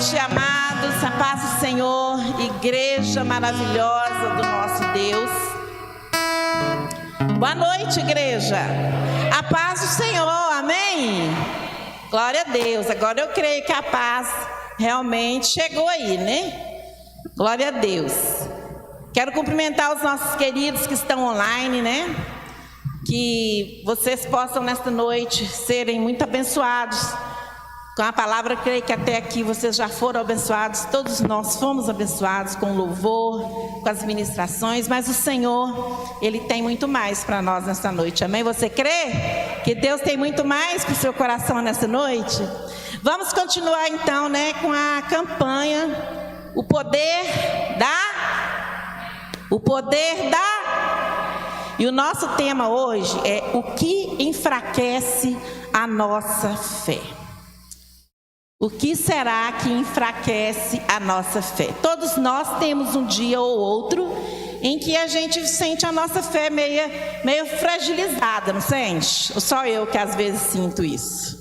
noite, amados, a paz do Senhor, igreja maravilhosa do nosso Deus. Boa noite, igreja. A paz do Senhor, amém? Glória a Deus. Agora eu creio que a paz realmente chegou aí, né? Glória a Deus. Quero cumprimentar os nossos queridos que estão online, né? Que vocês possam nesta noite serem muito abençoados com a palavra. Creio que até aqui vocês já foram abençoados. Todos nós fomos abençoados com o louvor, com as ministrações, mas o Senhor, Ele tem muito mais para nós nesta noite, amém? Você crê que Deus tem muito mais para o seu coração nesta noite? Vamos continuar então, né, com a campanha O Poder da... E o nosso tema hoje é o que enfraquece a nossa fé. O que será que enfraquece a nossa fé? Todos nós temos um dia ou outro em que a gente sente a nossa fé meio fragilizada, não sente? Ou só eu que às vezes sinto isso,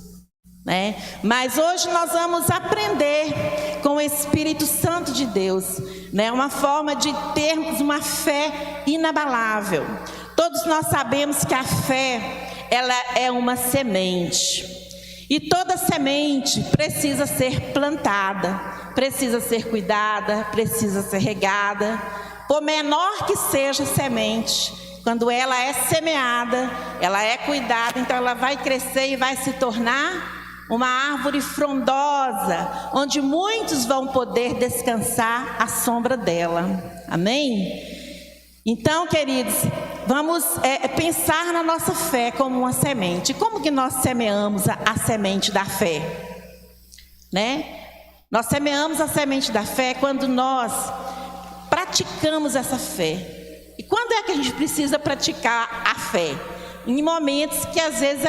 né? Mas hoje nós vamos aprender com o Espírito Santo de Deus, né? Uma forma de termos uma fé inabalável. Todos nós sabemos que a fé, ela é uma semente. E toda semente precisa ser plantada, precisa ser cuidada, precisa ser regada. Por menor que seja a semente, quando ela é semeada, ela é cuidada, então ela vai crescer e vai se tornar uma árvore frondosa, onde muitos vão poder descansar à sombra dela. Amém? Então, queridos, vamos pensar na nossa fé como uma semente. Como que nós semeamos a semente da fé? Né? Nós semeamos a semente da fé quando nós praticamos essa fé. E quando é que a gente precisa praticar a fé? Em momentos que às vezes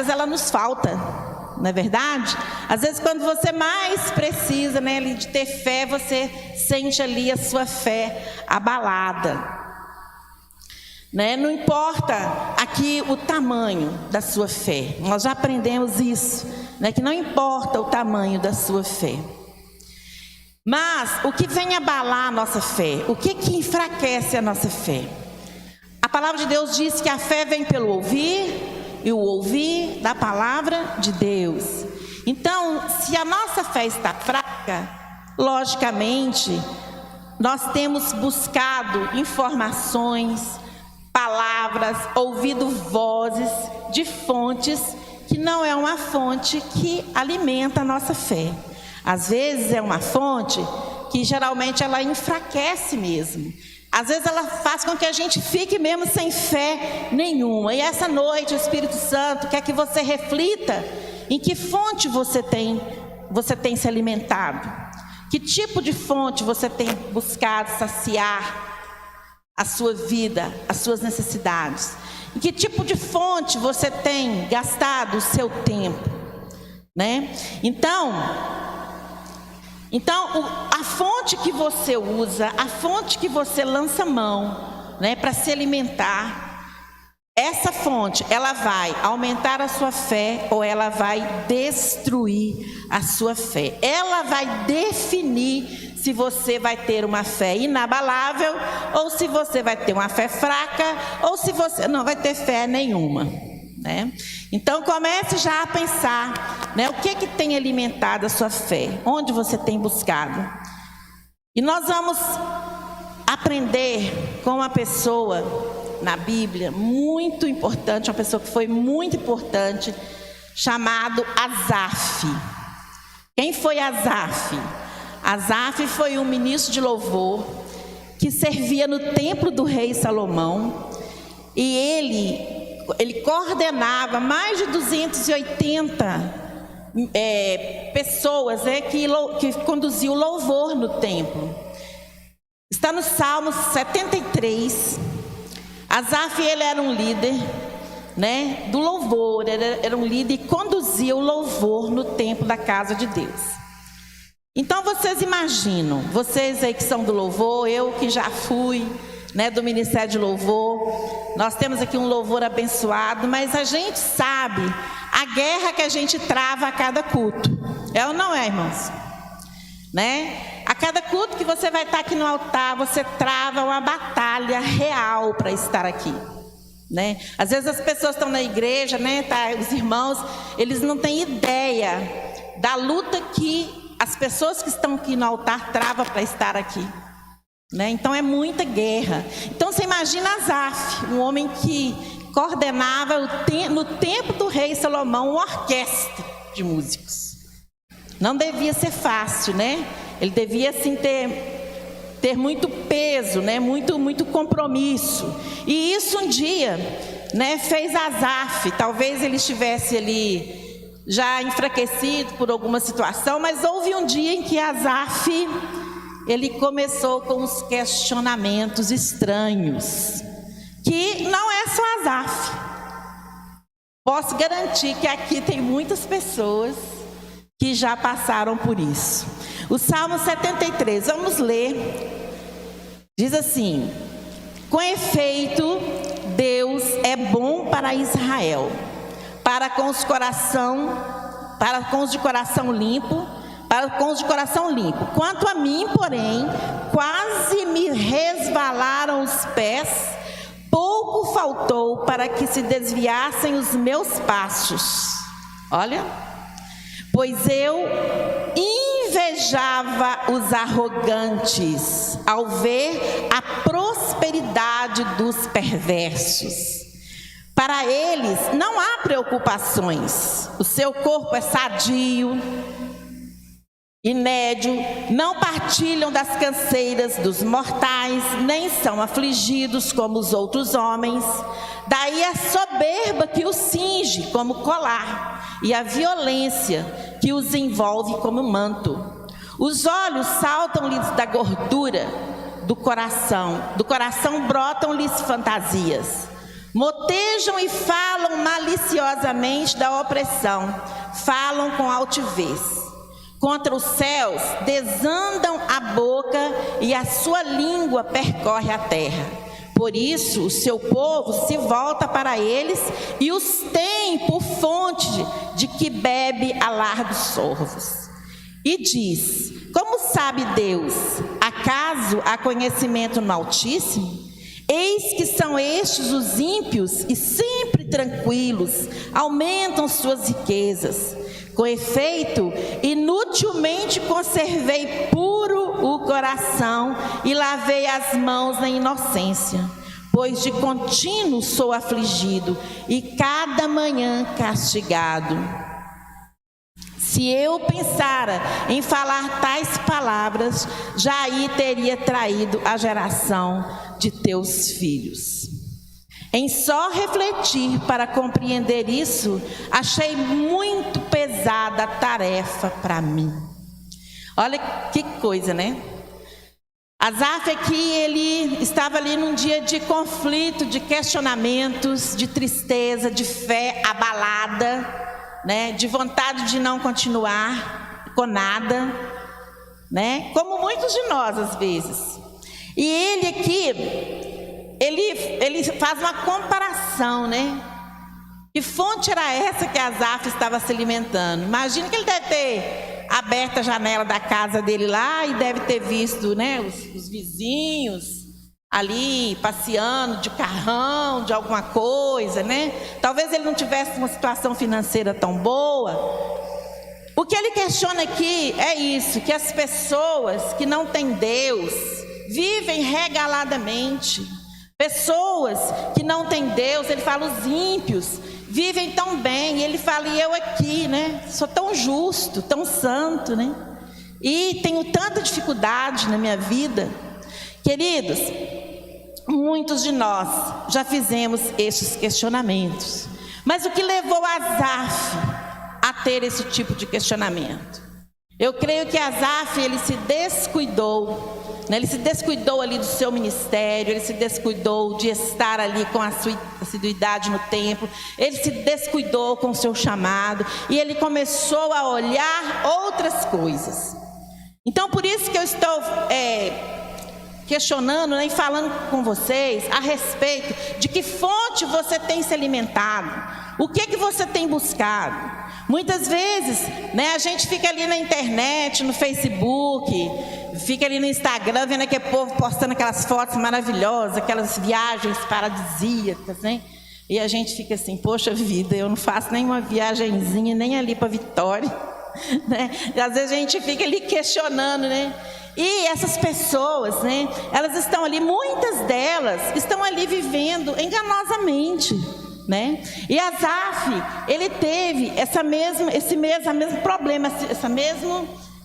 ela nos falta, não é verdade? Às vezes quando você mais precisa, né, de ter fé, você sente ali a sua fé abalada, né? Não importa aqui o tamanho da sua fé, nós já aprendemos isso, né? Que não importa o tamanho da sua fé, mas o que vem abalar a nossa fé, o que enfraquece a nossa fé? A palavra de Deus diz que a fé vem pelo ouvir, e o ouvir da palavra de Deus. Então, se a nossa fé está fraca, logicamente, nós temos buscado informações, palavras, ouvido vozes de fontes que não é uma fonte que alimenta a nossa fé. Às vezes é uma fonte que geralmente ela enfraquece mesmo. Às vezes ela faz com que a gente fique mesmo sem fé nenhuma. E essa noite o Espírito Santo quer que você reflita em que fonte você tem se alimentado. Que tipo de fonte você tem buscado saciar a sua vida, as suas necessidades. Em que tipo de fonte você tem gastado o seu tempo, né? Então, a fonte que você usa, a fonte que você lança mão, né, para se alimentar, essa fonte, ela vai aumentar a sua fé ou ela vai destruir a sua fé. Ela vai definir se você vai ter uma fé inabalável ou se você vai ter uma fé fraca ou se você não vai ter fé nenhuma, né? Então comece já a pensar, né, o que tem alimentado a sua fé, onde você tem buscado. E nós vamos aprender com uma pessoa na Bíblia muito importante, uma pessoa que foi muito importante, chamado Asaf. Quem foi Asaf? Asaf foi um ministro de louvor que servia no templo do rei Salomão, e ele coordenava mais de 280 pessoas, que conduziam o louvor no templo. Está no Salmo 73. Asaf, ele era um líder, né, do louvor, era um líder e conduzia o louvor no templo da casa de Deus. Então vocês imaginam, vocês aí que são do louvor, eu que já fui, né, do Ministério de Louvor, nós temos aqui um louvor abençoado, mas a gente sabe a guerra que a gente trava a cada culto. É ou não é, irmãos? Né? A cada culto que você vai estar aqui no altar, você trava uma batalha real para estar aqui. Né? Às vezes as pessoas estão na igreja, né? Os irmãos, eles não têm ideia da luta que as pessoas que estão aqui no altar travam para estar aqui. Né? Então é muita guerra. Então você imagina Asaf, um homem que coordenava no tempo do rei Salomão uma orquestra de músicos. Não devia ser fácil, né? Ele devia assim ter muito peso, né? Muito compromisso. E isso um dia, né, fez Asaf, talvez ele estivesse ali já enfraquecido por alguma situação, mas houve um dia em que Asaf, ele começou com os questionamentos estranhos, que não é só Asaf. Posso garantir que aqui tem muitas pessoas que já passaram por isso. O Salmo 73, vamos ler. Diz assim: com efeito, Deus é bom para Israel, para com os de coração limpo, Quanto a mim, porém, quase me resvalaram os pés, pouco faltou para que se desviassem os meus passos. Olha, pois eu invejava os arrogantes ao ver a prosperidade dos perversos. Para eles não há preocupações, o seu corpo é sadio e nédio, não partilham das canseiras dos mortais, nem são afligidos como os outros homens. Daí a soberba que os cinge como colar, e a violência que os envolve como manto. Os olhos saltam-lhes da gordura do coração brotam-lhes fantasias. Motejam e falam maliciosamente da opressão, falam com altivez. Contra os céus desandam a boca e a sua língua percorre a terra. Por isso o seu povo se volta para eles e os tem por fonte de que bebe a largos sorvos. E diz: como sabe Deus? Acaso há conhecimento no Altíssimo? Eis que são estes os ímpios e sempre tranquilos, aumentam suas riquezas. Com efeito, inutilmente conservei puro o coração e lavei as mãos na inocência, pois de contínuo sou afligido e cada manhã castigado. Se eu pensara em falar tais palavras, já aí teria traído a geração de teus filhos. Em só refletir para compreender isso, achei muito pesada a tarefa para mim. Olha que coisa, né? Asaf aqui, ele estava ali num dia de conflito, de questionamentos, de tristeza, de fé abalada, né? De vontade de não continuar com nada, né? Como muitos de nós às vezes. E ele aqui, ele faz uma comparação, né? Que fonte era essa que Asaf estava se alimentando? Imagina que ele deve ter aberto a janela da casa dele lá e deve ter visto, né, os vizinhos ali passeando de carrão, de alguma coisa, né? Talvez ele não tivesse uma situação financeira tão boa. O que ele questiona aqui é isso, que as pessoas que não têm Deus vivem regaladamente. Pessoas que não têm Deus, ele fala, os ímpios vivem tão bem, e ele fala, e eu aqui, né, sou tão justo, tão santo, né, e tenho tanta dificuldade na minha vida. Queridos, muitos de nós já fizemos esses questionamentos, mas o que levou Asaf a ter esse tipo de questionamento? Eu creio que Asaf, ele se descuidou, né? Ele se descuidou ali do seu ministério, ele se descuidou de estar ali com a sua assiduidade no templo, ele se descuidou com o seu chamado, e ele começou a olhar outras coisas. Então por isso que eu estou questionando, né, e falando com vocês a respeito de que fonte você tem se alimentado, o que você tem buscado. Muitas vezes, né, a gente fica ali na internet, no Facebook, fica ali no Instagram, vendo aquele povo postando aquelas fotos maravilhosas, aquelas viagens paradisíacas, né? E a gente fica assim, poxa vida, eu não faço nenhuma viagenzinha, nem ali para Vitória, né? E às vezes a gente fica ali questionando, né? E essas pessoas, né, elas estão ali, muitas delas estão ali vivendo enganosamente, né? E Asaf, ele teve esse mesmo problema,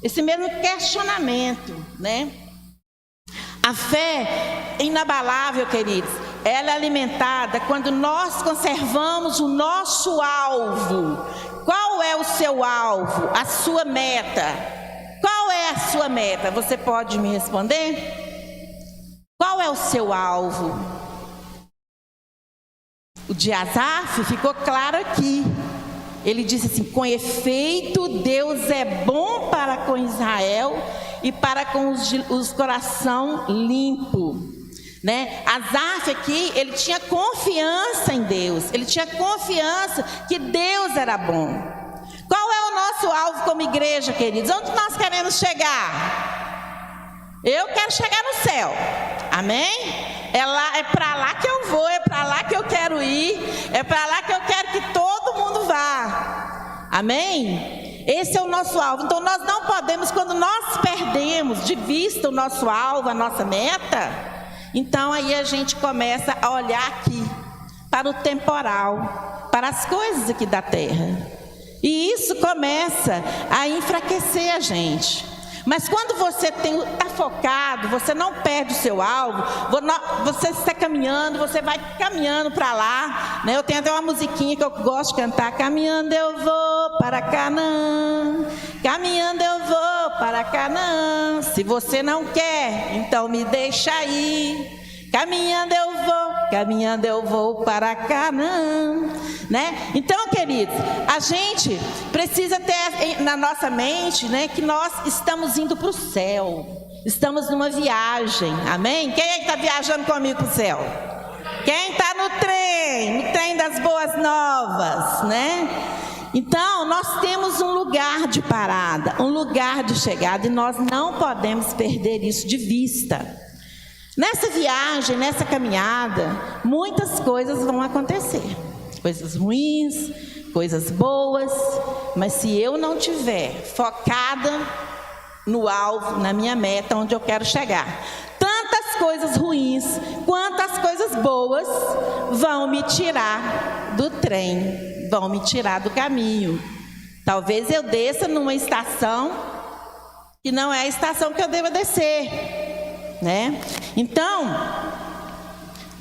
esse mesmo questionamento, né? A fé inabalável, queridos, ela é alimentada quando nós conservamos o nosso alvo. Qual é o seu alvo? A sua meta? Qual é a sua meta? Você pode me responder? Qual é o seu alvo? O de Asaf ficou claro aqui. Ele disse assim: com efeito, Deus é bom para com Israel e para com os coração limpo, né? Asaf aqui, ele tinha confiança em Deus, ele tinha confiança que Deus era bom. Qual é o nosso alvo como igreja, queridos? Onde nós queremos chegar? Eu quero chegar no céu, amém? É para lá que eu vou, é para lá que eu quero ir, é para lá que eu quero que todo mundo vá, amém? Esse é o nosso alvo. Então nós não podemos, quando nós perdemos de vista o nosso alvo, a nossa meta, então aí a gente começa a olhar aqui para o temporal, para as coisas aqui da terra, e isso começa a enfraquecer a gente. Mas quando você está focado, você não perde o seu alvo, você está caminhando, você vai caminhando para lá, né? Eu tenho até uma musiquinha que eu gosto de cantar: caminhando eu vou para Canaã, caminhando eu vou para Canaã. Se você não quer, então me deixa ir. Caminhando eu vou para Canaã, né? Então, queridos, a gente precisa ter na nossa mente, né, que nós estamos indo para o céu, estamos numa viagem, amém? Quem é que está viajando comigo para o céu? Quem está no trem das boas novas, né? Então, nós temos um lugar de parada, um lugar de chegada, e nós não podemos perder isso de vista. Nessa viagem, nessa caminhada, muitas coisas vão acontecer, coisas ruins, coisas boas, mas se eu não tiver focada no alvo, na minha meta, onde eu quero chegar, tantas coisas ruins quanto as coisas boas vão me tirar do trem, vão me tirar do caminho. Talvez eu desça numa estação que não é a estação que eu devo descer, né? Então,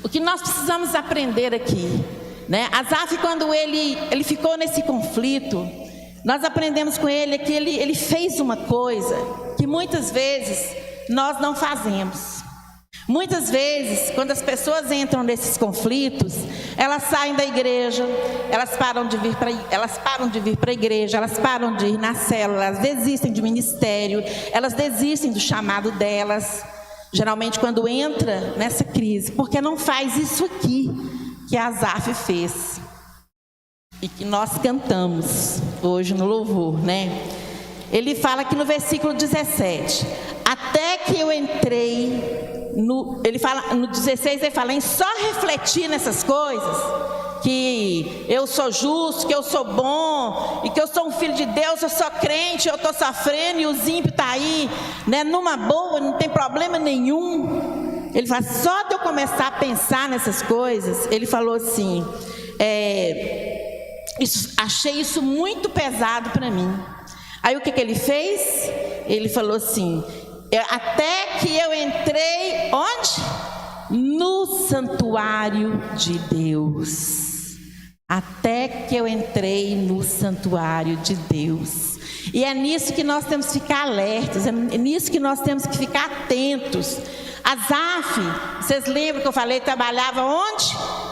o que nós precisamos aprender aqui, né? Asaf, quando ele ficou nesse conflito, nós aprendemos com ele que ele fez uma coisa que muitas vezes nós não fazemos. Muitas vezes, quando as pessoas entram nesses conflitos, elas saem da igreja, elas param de vir para a igreja, elas param de ir na célula, elas desistem do ministério, elas desistem do chamado delas. Geralmente quando entra nessa crise, porque não faz isso aqui que Asaf fez e que nós cantamos hoje no louvor, né? Ele fala aqui no versículo 17: até que eu entrei ele fala no 16, ele fala em só refletir nessas coisas, que eu sou justo, que eu sou bom, e que eu sou um filho de Deus, eu sou crente, eu estou sofrendo, e os ímpios estão aí, né, numa boa, não tem problema nenhum. Ele fala, só de eu começar a pensar nessas coisas, ele falou assim, achei isso muito pesado para mim. Aí o que ele fez? Ele falou assim, até que eu entrei, onde? No santuário de Deus. Até que eu entrei no santuário de Deus. E é nisso que nós temos que ficar alertas, é nisso que nós temos que ficar atentos. Asaf, vocês lembram que eu falei, trabalhava onde?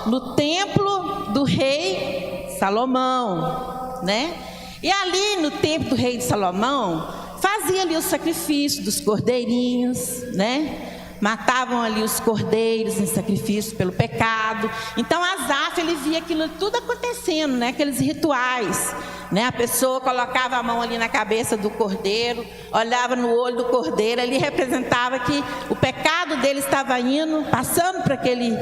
No templo do rei Salomão, né? E ali no templo do rei de Salomão, fazia ali o sacrifício dos cordeirinhos, né? Matavam ali os cordeiros em sacrifício pelo pecado. Então Asaf, ele via aquilo tudo acontecendo, né? Aqueles rituais, né? A pessoa colocava a mão ali na cabeça do cordeiro, olhava no olho do cordeiro, ali representava que o pecado dele estava indo, passando para aquele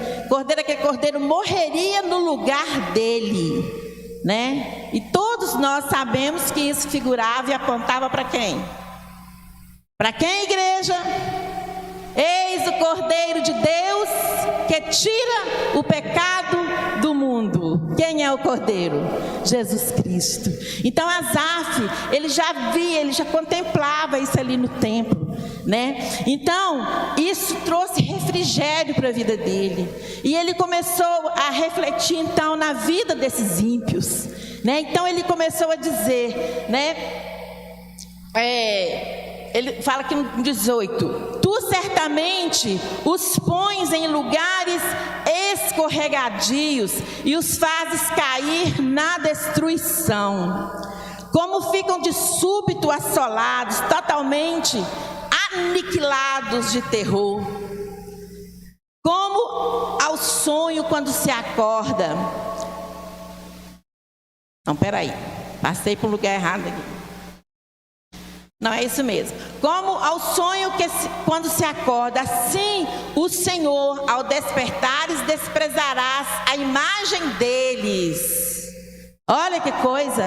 cordeiro morreria no lugar dele, né? E todos nós sabemos que isso figurava e apontava para quem? Para quem, igreja? Eis o Cordeiro de Deus que tira o pecado do mundo. Quem é o Cordeiro? Jesus Cristo. Então Asaf, ele já via, ele já contemplava isso ali no templo, né? Então isso trouxe refrigério para a vida dele. E ele começou a refletir então na vida desses ímpios, né? Então ele começou a dizer, né? Ele fala aqui no 18: tu certamente os pões em lugares escorregadios e os fazes cair na destruição, como ficam de súbito assolados, totalmente aniquilados de terror, como ao sonho quando se acorda. Não, peraí, passei para o lugar errado aqui. Não, é isso mesmo. Como ao sonho quando se acorda, assim o Senhor, ao despertares, desprezarás a imagem deles. Olha que coisa!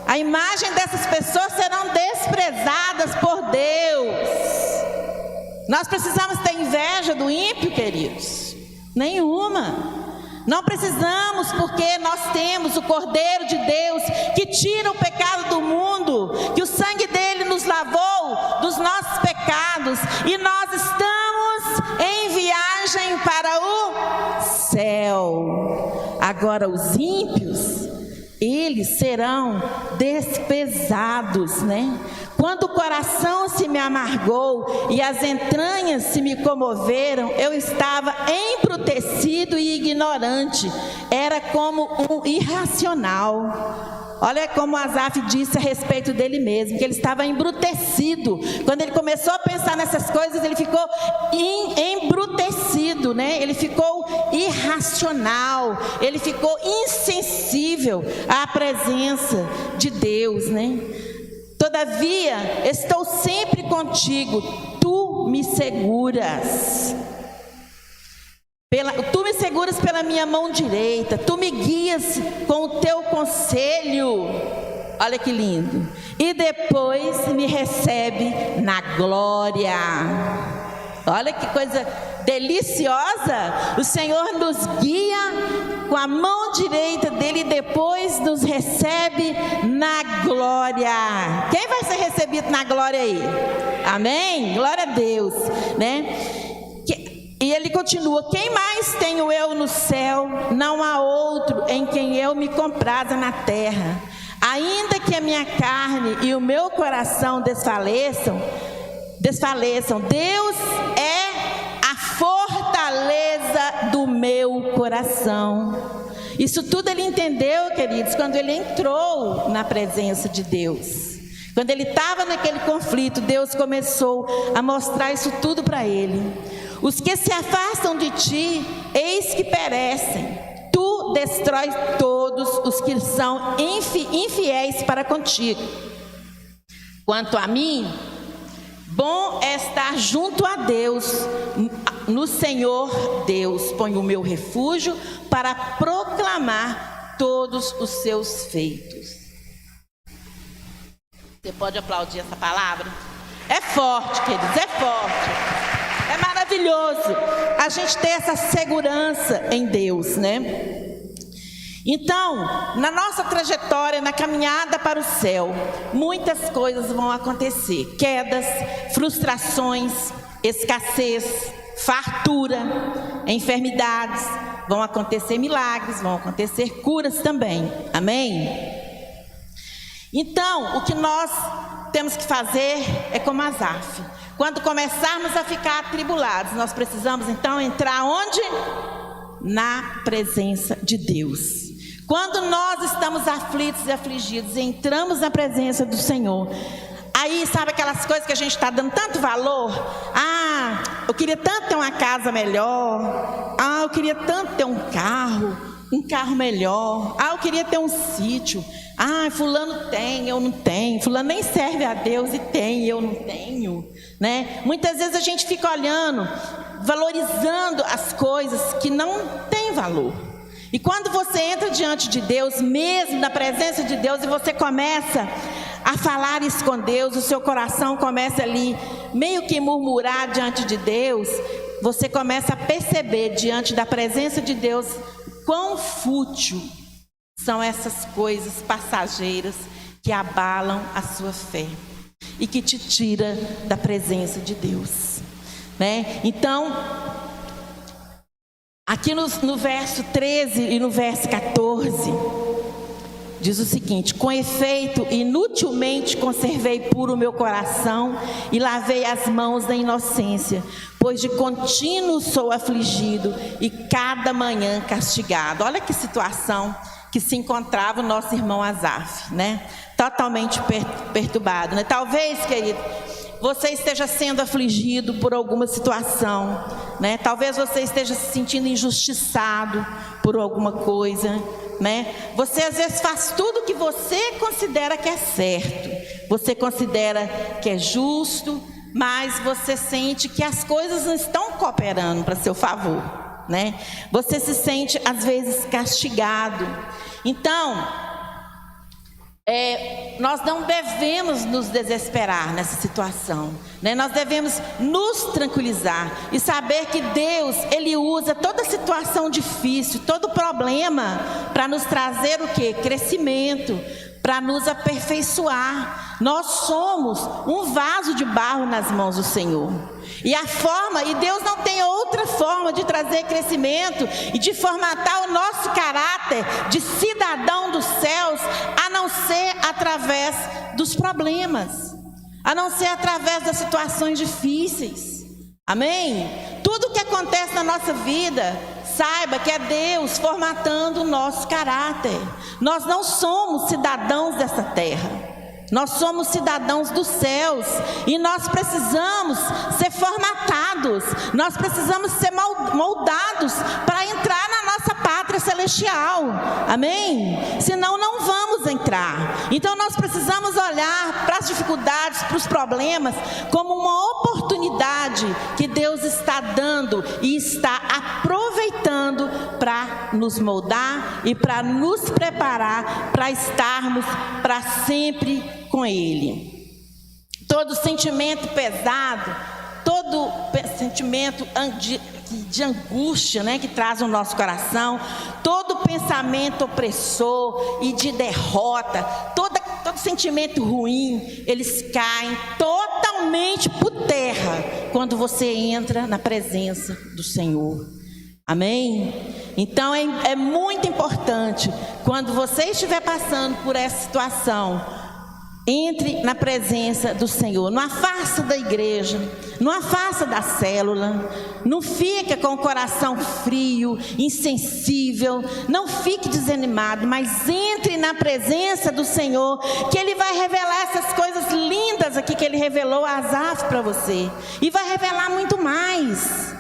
A imagem dessas pessoas serão desprezadas por Deus. Nós precisamos ter inveja do ímpio, queridos? Nenhuma. Não precisamos, porque nós temos o Cordeiro de Deus que tira o pecado do mundo, que o sangue dele nos lavou dos nossos pecados, e nós estamos em viagem para o céu. Agora os ímpios, eles serão despesados, né? Quando o coração se me amargou e as entranhas se me comoveram, eu estava embrutecido e ignorante, era como um irracional. Olha como Asaf disse a respeito dele mesmo, que ele estava embrutecido. Quando ele começou a pensar nessas coisas, ele ficou embrutecido, né? Ele ficou irracional, ele ficou insensível à presença de Deus, né? Todavia, estou sempre contigo, tu me seguras. Tu me seguras pela minha mão direita, tu me guias com o teu conselho. Olha que lindo. E depois me recebe na glória. Olha que coisa deliciosa. O Senhor nos guia com a mão direita dele e depois nos recebe na glória. Quem vai ser recebido na glória aí? Amém? Glória a Deus, né? E ele continua: quem mais tenho eu no céu? Não há outro em quem eu me compraza na terra. Ainda que a minha carne e o meu coração desfaleçam, Deus é a fortaleza do meu coração. Isso tudo ele entendeu, queridos, quando ele entrou na presença de Deus. Quando ele estava naquele conflito, Deus começou a mostrar isso tudo para ele. Os que se afastam de ti, eis que perecem. Tu destróis todos os que são infiéis para contigo. Quanto a mim, bom é estar junto a Deus. No Senhor Deus ponho o meu refúgio para proclamar todos os seus feitos. Você pode aplaudir essa palavra? É forte, queridos, é forte. É maravilhoso a gente ter essa segurança em Deus, né? Então, na nossa trajetória, na caminhada para o céu, muitas coisas vão acontecer. Quedas, frustrações, escassez, fartura, enfermidades. Vão acontecer milagres, vão acontecer curas também. Amém? Então, o que nós temos que fazer é como Asaf. Quando começarmos a ficar atribulados, nós precisamos então entrar onde? Na presença de Deus. Quando nós estamos aflitos e afligidos e entramos na presença do Senhor, aí sabe aquelas coisas que a gente está dando tanto valor? eu queria tanto ter uma casa melhor. Eu queria tanto ter um carro melhor. Eu queria ter um sítio. Fulano tem, eu não tenho. Fulano nem serve a Deus e tem, eu não tenho, né? Muitas vezes a gente fica olhando, valorizando as coisas que não têm valor. E quando você entra diante de Deus, mesmo na presença de Deus, e você começa a falar isso com Deus, o seu coração começa ali meio que murmurar diante de Deus, você começa a perceber diante da presença de Deus quão fútil são essas coisas passageiras que abalam a sua fé e que te tira da presença de Deus, né? Então, aqui no verso 13 e no verso 14, diz o seguinte: com efeito, inutilmente conservei puro o meu coração e lavei as mãos da inocência, pois de contínuo sou afligido e cada manhã castigado. Olha que situação que se encontrava o nosso irmão Asaf, né? Totalmente perturbado, né? Talvez, querido, você esteja sendo afligido por alguma situação, né? Talvez você esteja se sentindo injustiçado por alguma coisa, né? Você às vezes faz tudo que você considera que é certo, você considera que é justo, mas você sente que as coisas não estão cooperando para seu favor, né? Você se sente às vezes castigado. Então, nós não devemos nos desesperar nessa situação, né? Nós devemos nos tranquilizar e saber que Deus, Ele usa toda situação difícil, todo problema para nos trazer o quê? Crescimento, para nos aperfeiçoar. Nós somos um vaso de barro nas mãos do Senhor. E Deus não tem outra forma de trazer crescimento e de formatar o nosso caráter de cidadão dos céus, a não ser através dos problemas, a não ser através das situações difíceis. Amém? Tudo que acontece na nossa vida, saiba que é Deus formatando o nosso caráter. Nós não somos cidadãos dessa terra, nós somos cidadãos dos céus, e nós precisamos ser formatados, nós precisamos ser moldados para entrar na nossa pátria celestial. Amém? Senão não vamos entrar. Então nós precisamos olhar para as dificuldades, para os problemas, como uma oportunidade que Deus está dando e está aproveitando para nos moldar e para nos preparar para estarmos para sempre com Ele. Todo sentimento pesado, todo sentimento de angústia, né, que traz o nosso coração, todo pensamento opressor e de derrota, todo sentimento ruim, eles caem totalmente por terra quando você entra na presença do Senhor. Amém? Então é muito importante, quando você estiver passando por essa situação, entre na presença do Senhor. Não afasta da igreja, não afasta da célula, não fica com o coração frio, insensível, não fique desanimado, mas entre na presença do Senhor, que Ele vai revelar essas coisas lindas aqui que Ele revelou a Asaf para você, e vai revelar muito mais.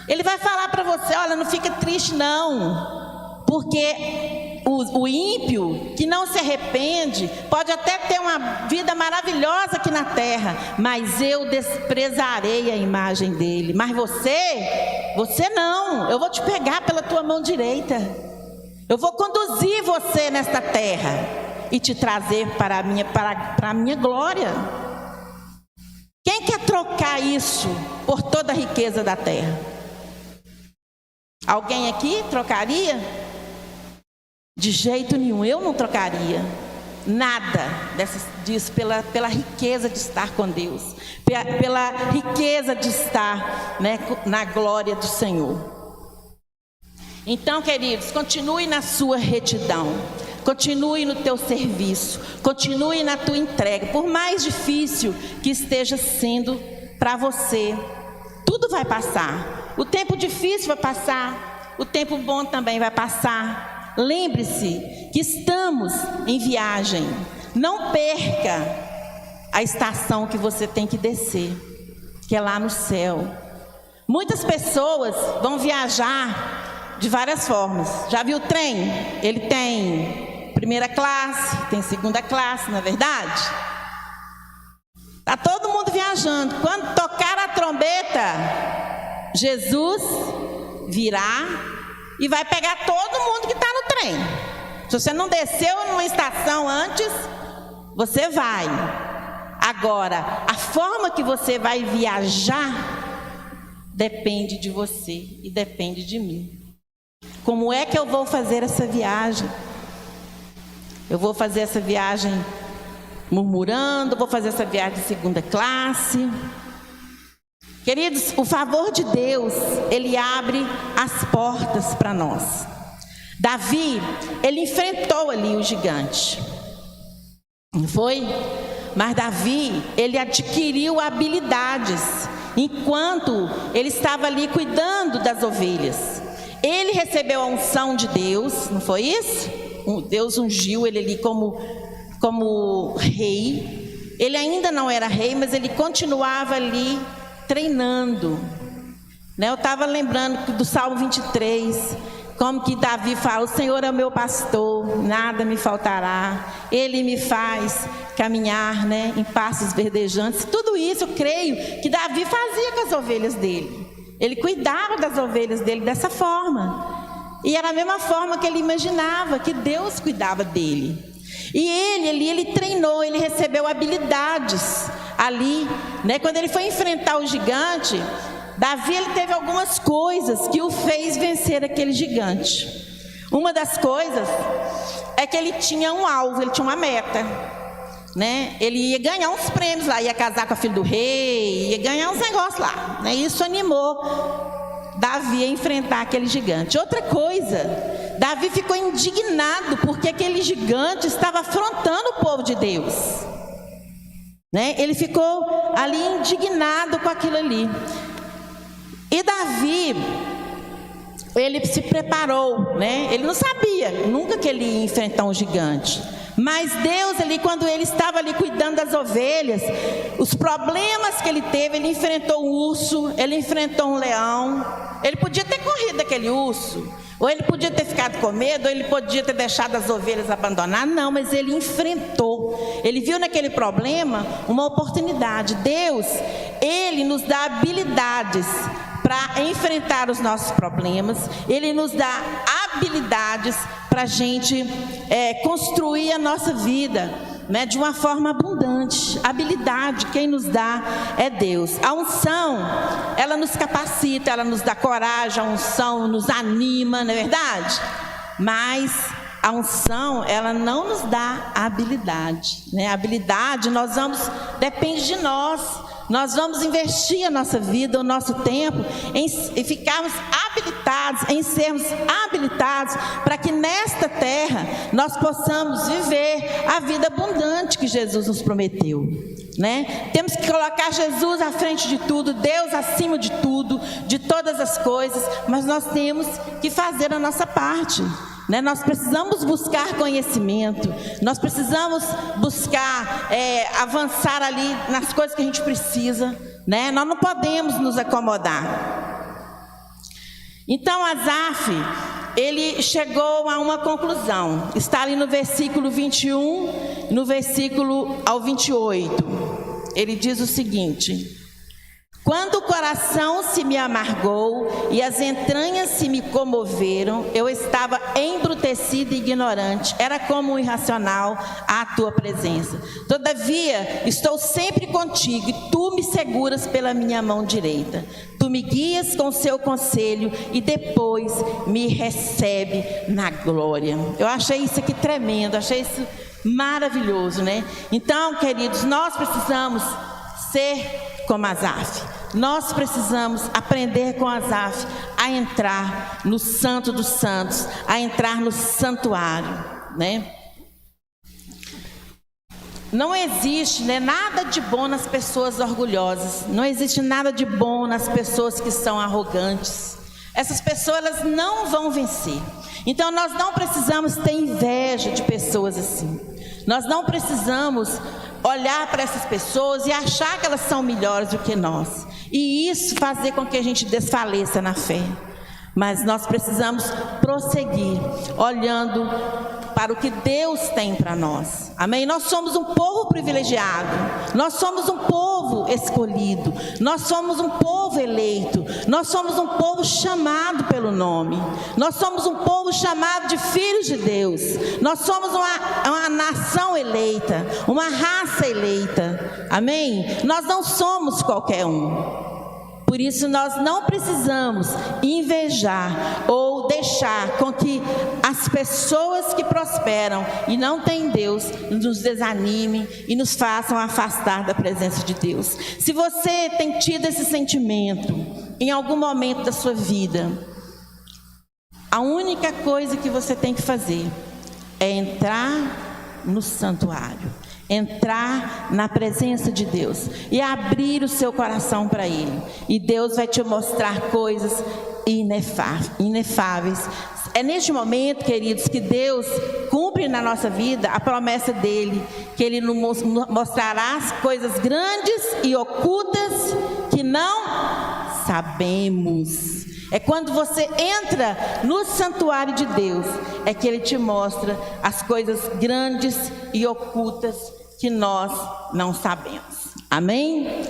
Ele vai falar para você: olha, não fica triste não, porque o ímpio que não se arrepende pode até ter uma vida maravilhosa aqui na terra, mas eu desprezarei a imagem dele. Mas você não, eu vou te pegar pela tua mão direita, eu vou conduzir você nesta terra e te trazer para a minha glória. Quem quer trocar isso por toda a riqueza da terra? Alguém aqui trocaria? De jeito nenhum, eu não trocaria nada disso pela riqueza de estar com Deus, pela riqueza de estar, né, na glória do Senhor. Então, queridos, continue na sua retidão, continue no teu serviço, continue na tua entrega, por mais difícil que esteja sendo para você. Tudo vai passar, o tempo difícil vai passar, o tempo bom também vai passar. Lembre-se que estamos em viagem. Não perca a estação que você tem que descer, que é lá no céu. Muitas pessoas vão viajar de várias formas. Já viu o trem? Ele tem primeira classe, tem segunda classe, não é verdade? Está todo mundo viajando. Quando tocar a trombeta, Jesus virá e vai pegar todo mundo que está no trem. Se você não desceu numa estação antes, você vai. Agora, a forma que você vai viajar depende de você e depende de mim. Como é que eu vou fazer essa viagem? Eu vou fazer essa viagem murmurando, vou fazer essa viagem de segunda classe. Queridos, o favor de Deus, ele abre as portas para nós. Davi, ele enfrentou ali o gigante, não foi? Mas Davi, ele adquiriu habilidades enquanto ele estava ali cuidando das ovelhas. Ele recebeu a unção de Deus, não foi isso? Deus ungiu ele ali como rei. Ele ainda não era rei, mas ele continuava ali treinando, né? Eu estava lembrando do Salmo 23, como que Davi fala: o Senhor é o meu pastor, nada me faltará, Ele me faz caminhar, né, em pastos verdejantes. Tudo isso eu creio que Davi fazia com as ovelhas dele. Ele cuidava das ovelhas dele dessa forma, e era a mesma forma que ele imaginava que Deus cuidava dele. E ele treinou, ele recebeu habilidades ali, né? Quando ele foi enfrentar o gigante, Davi, ele teve algumas coisas que o fez vencer aquele gigante. Uma das coisas é que ele tinha um alvo, ele tinha uma meta, né? Ele ia ganhar uns prêmios lá, ia casar com a filha do rei, ia ganhar uns negócios lá, né? Isso animou Davi a enfrentar aquele gigante. Outra coisa, Davi ficou indignado porque aquele gigante estava afrontando o povo de Deus, né? Ele ficou ali indignado com aquilo ali. E Davi, ele se preparou, né? Ele não sabia nunca que ele ia enfrentar um gigante. Mas Deus, ali, quando ele estava ali cuidando das ovelhas, os problemas que ele teve, ele enfrentou um urso, ele enfrentou um leão. Ele podia ter corrido daquele urso, ou ele podia ter ficado com medo, ou ele podia ter deixado as ovelhas abandonadas. Não, mas ele enfrentou. Ele viu naquele problema uma oportunidade. Deus, ele nos dá habilidades para enfrentar os nossos problemas. Ele nos dá habilidades para a gente construir a nossa vida, né, de uma forma abundante. Habilidade, quem nos dá é Deus. A unção, ela nos capacita, ela nos dá coragem, a unção nos anima, não é verdade? Mas a unção, ela não nos dá habilidade, né? A habilidade, depende de nós. Nós vamos investir a nossa vida, o nosso tempo em ficarmos habilitados, em sermos habilitados para que nesta terra nós possamos viver a vida abundante que Jesus nos prometeu, né? Temos que colocar Jesus à frente de tudo, Deus acima de tudo, de todas as coisas, mas nós temos que fazer a nossa parte, né? Nós precisamos buscar conhecimento, nós precisamos buscar avançar ali nas coisas que a gente precisa, né? Nós não podemos nos acomodar. Então Asaf, ele chegou a uma conclusão, está ali no versículo 21, no versículo ao 28, ele diz o seguinte: quando o coração se me amargou e as entranhas se me comoveram, eu estava embrutecido e ignorante, era como um irracional à tua presença. Todavia, estou sempre contigo e tu me seguras pela minha mão direita. Tu me guias com o seu conselho e depois me recebe na glória. Eu achei isso aqui tremendo, achei isso maravilhoso, né? Então, queridos, nós precisamos ser como Asaf. Nós precisamos aprender com Asaf a entrar no Santo dos Santos, a entrar no santuário, né? Não existe, né, nada de bom nas pessoas orgulhosas. Não existe nada de bom nas pessoas que são arrogantes. Essas pessoas, elas não vão vencer. Então nós não precisamos ter inveja de pessoas assim. Nós não precisamos olhar para essas pessoas e achar que elas são melhores do que nós. e isso fazer com que a gente desfaleça na fé. Mas nós precisamos prosseguir, olhando para o que Deus tem para nós. Amém? Nós somos um povo privilegiado, nós somos um povo escolhido, nós somos um povo eleito, nós somos um povo chamado pelo nome, nós somos um povo chamado de filhos de Deus, nós somos uma nação eleita, uma raça eleita. Amém? Nós não somos qualquer um. Por isso nós não precisamos invejar ou deixar com que as pessoas que prosperam e não têm Deus nos desanimem e nos façam afastar da presença de Deus. Se você tem tido esse sentimento em algum momento da sua vida, a única coisa que você tem que fazer é entrar no santuário, entrar na presença de Deus e abrir o seu coração para Ele, e Deus vai te mostrar coisas inefáveis. É neste momento, queridos, que Deus cumpre na nossa vida a promessa dEle, que Ele nos mostrará as coisas grandes e ocultas que não sabemos. É quando você entra no santuário de Deus, é que Ele te mostra as coisas grandes e ocultas que nós não sabemos. Amém?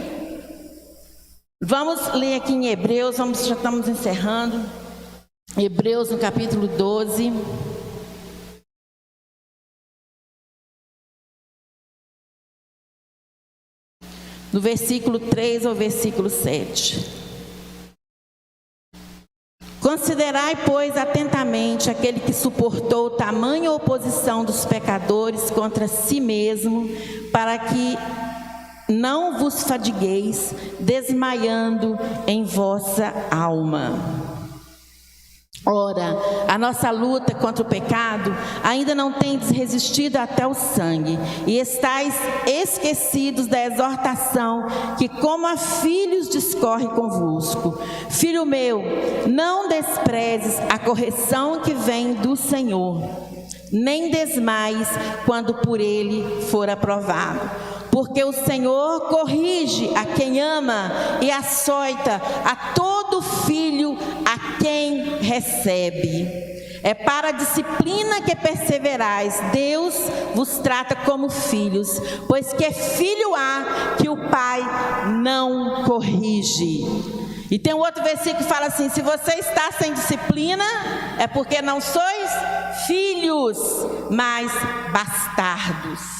Vamos ler aqui em Hebreus, já estamos encerrando. Hebreus no capítulo 12. Do versículo 3 ao versículo 7. Considerai, pois, atentamente aquele que suportou tamanha oposição dos pecadores contra si mesmo, para que não vos fadigueis, desmaiando em vossa alma. Ora, a nossa luta contra o pecado ainda não tendes resistido até o sangue, e estáis esquecidos da exortação que como a filhos discorre convosco. Filho meu, não desprezes a correção que vem do Senhor, nem desmaies quando por Ele for aprovado. Porque o Senhor corrige a quem ama e açoita a todo filho a quem recebe. É para a disciplina que perseverais. Deus vos trata como filhos, pois que filho há que o pai não corrige. E tem um outro versículo que fala assim: se você está sem disciplina, é porque não sois filhos, mas bastardos.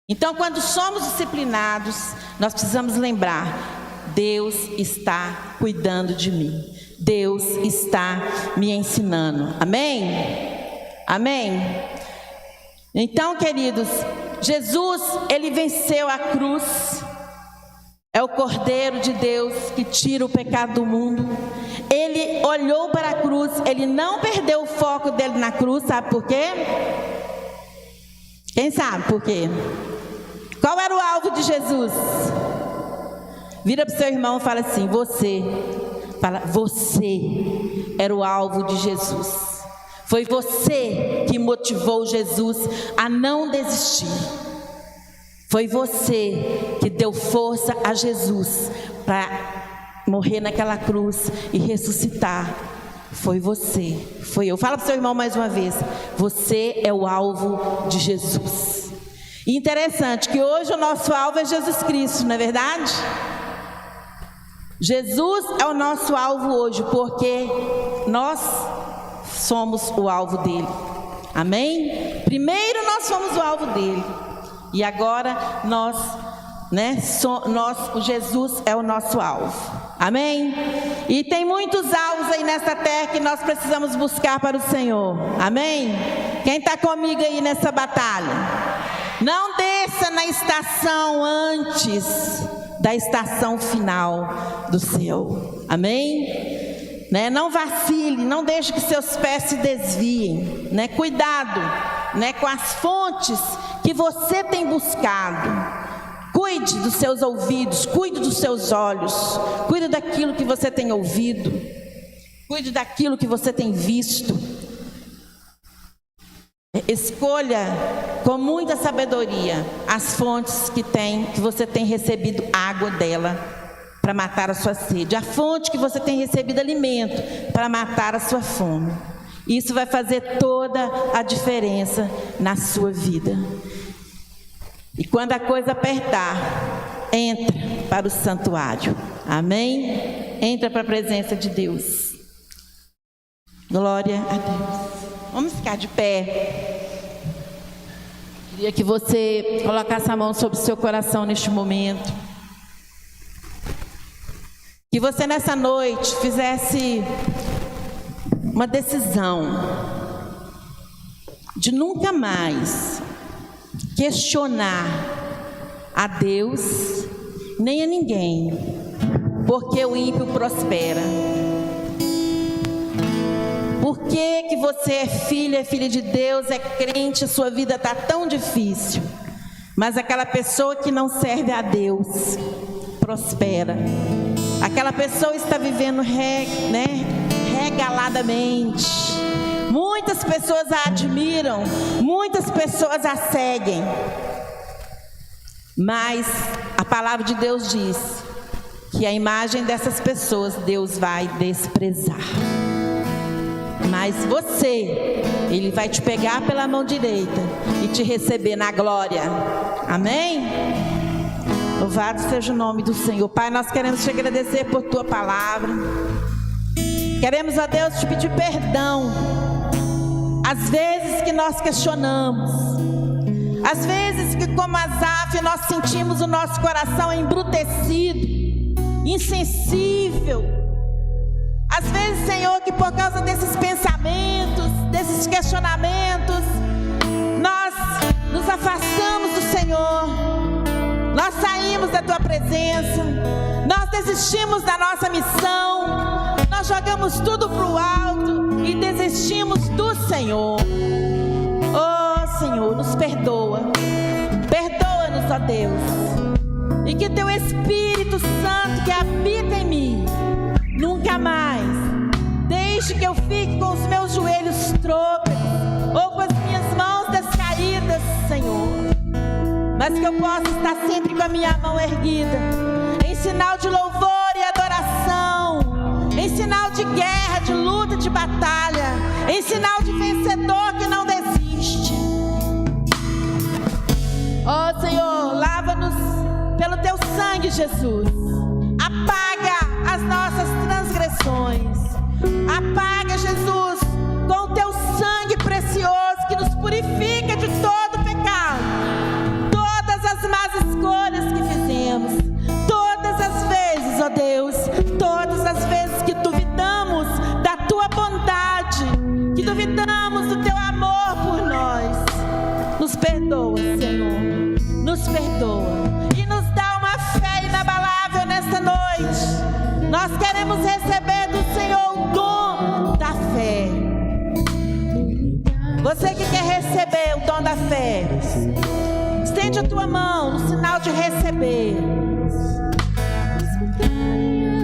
Então, quando somos disciplinados, nós precisamos lembrar: Deus está cuidando de mim, Deus está me ensinando. Amém? Amém? Então, queridos, Jesus, Ele venceu a cruz, é o Cordeiro de Deus que tira o pecado do mundo. Ele olhou para a cruz, Ele não perdeu o foco dele na cruz, sabe por quê? Quem sabe por quê? Qual era o alvo de Jesus? Vira para o seu irmão e fala assim: você era o alvo de Jesus. Foi você que motivou Jesus a não desistir. Foi você que deu força a Jesus para morrer naquela cruz e ressuscitar. Foi você, foi eu. Fala para o seu irmão mais uma vez: você é o alvo de Jesus. E interessante que hoje o nosso alvo é Jesus Cristo, não é verdade? Jesus é o nosso alvo hoje, porque nós somos o alvo dele. Amém? Primeiro nós somos o alvo dele, e agora Jesus é o nosso alvo. Amém? E tem muitos alvos aí nessa terra que nós precisamos buscar para o Senhor. Amém? Quem está comigo aí nessa batalha? Não desça na estação antes da estação final do céu. Amém? Não vacile, não deixe que seus pés se desviem. Cuidado com as fontes que você tem buscado. Cuide dos seus ouvidos, cuide dos seus olhos, cuide daquilo que você tem ouvido, cuide daquilo que você tem visto. Escolha com muita sabedoria as fontes que você tem recebido água dela. para matar a sua sede, a fonte que você tem recebido alimento para matar a sua fome. Isso vai fazer toda a diferença na sua vida. E quando a coisa apertar, entra para o santuário. Amém? Entra para a presença de Deus. Glória a Deus. Vamos ficar de pé. Queria que você colocasse a mão sobre o seu coração neste momento. Que você nessa noite fizesse uma decisão de nunca mais questionar a Deus nem a ninguém, porque o ímpio prospera. Por que você é filha de Deus, é crente, sua vida está tão difícil, mas aquela pessoa que não serve a Deus prospera. Aquela pessoa está vivendo regaladamente. Muitas pessoas a admiram, muitas pessoas a seguem, mas a palavra de Deus diz que a imagem dessas pessoas Deus vai desprezar. Mas você, Ele vai te pegar pela mão direita e te receber na glória. Amém? Louvado seja o nome do Senhor. Pai, nós queremos te agradecer por tua palavra. Queremos, ó Deus, te pedir perdão às vezes que nós questionamos, às vezes que, como Asaf, nós sentimos o nosso coração embrutecido, insensível. Às vezes, Senhor, que por causa desses pensamentos, desses questionamentos, nós nos afastamos do Senhor, nós saímos da tua presença, nós desistimos da nossa missão, nós jogamos tudo para o alto e desistimos do Senhor. Oh Senhor, nos perdoa, perdoa-nos, ó Deus, e que teu Espírito Santo que habita em mim nunca mais deixe que eu fique com os meus joelhos trôpegos ou com as minhas mãos descaídas, Senhor, mas que eu possa estar sempre com a minha mão erguida, em sinal de louvor e adoração, em sinal de guerra, de luta, de batalha, em sinal de vencedor que não desiste. Ó Senhor, lava-nos pelo teu sangue, Jesus. Apaga as nossas transgressões. Apaga, Jesus, com o teu sangue precioso que nos purifica de todo pecado. Todas as más escolhas que fizemos, todas as vezes, ó Deus, todas as vezes que duvidamos da tua bondade, que duvidamos do teu amor por nós, nos perdoa, Senhor, nos perdoa e nos dá uma fé inabalável nesta noite. Nós queremos receber do Senhor o dom da fé. Você que quer receber o dom da fé, estende a tua mão no sinal de receber.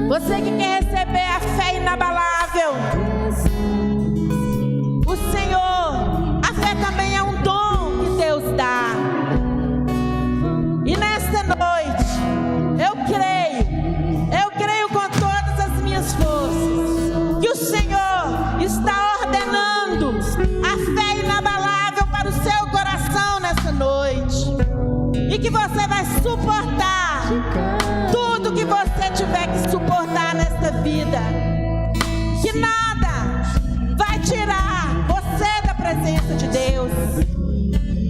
Você que quer receber a fé inabalável, o Senhor, a fé também é um dom que Deus dá. E nesta noite, eu creio com todas as minhas forças, que o Senhor está ordenando a fé inabalável para o seu coração nessa noite. E que você vai suportar tudo que você tiver que suportar nesta vida. Que nada vai tirar você da presença de Deus.